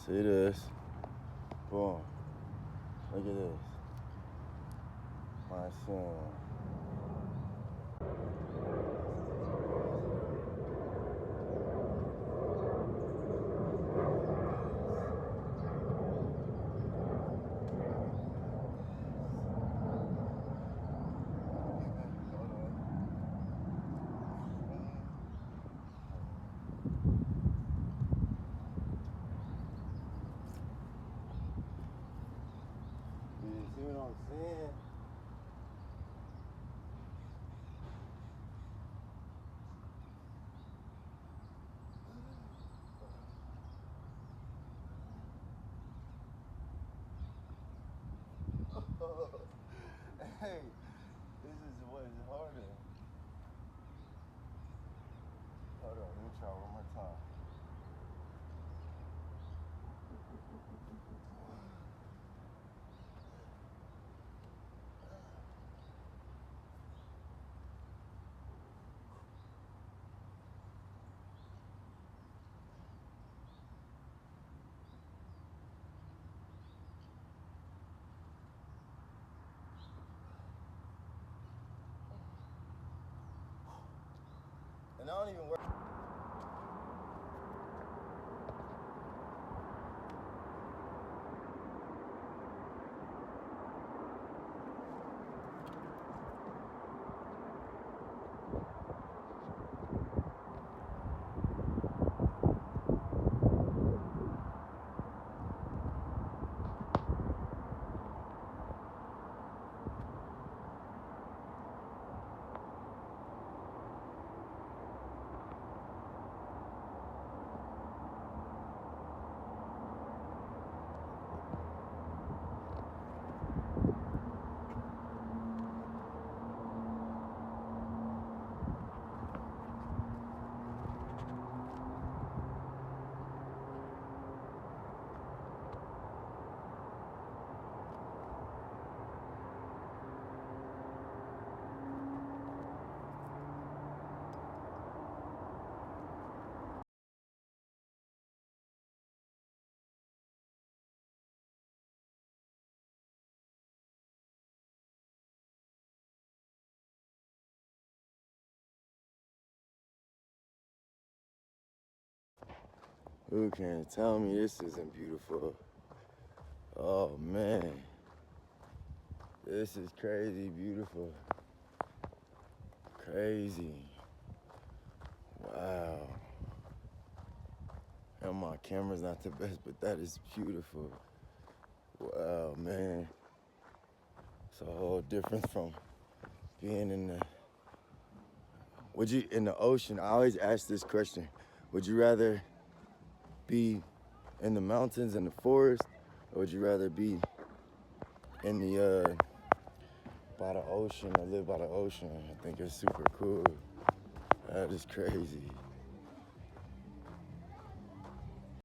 See this? Boom. Look at this. My son. You see what I'm saying? Hey, this is what is harder. Hold on, let me try one more time. And I don't even work. Who can tell me this isn't beautiful? Oh man, this is crazy beautiful. Crazy. Wow. And my camera's not the best, but that is beautiful. Wow, man. It's a whole difference from being in the ocean. I always ask this question. Would you rather be in the mountains and the forest, or would you rather be in the by the ocean or live by the ocean? I think it's super cool. That is crazy.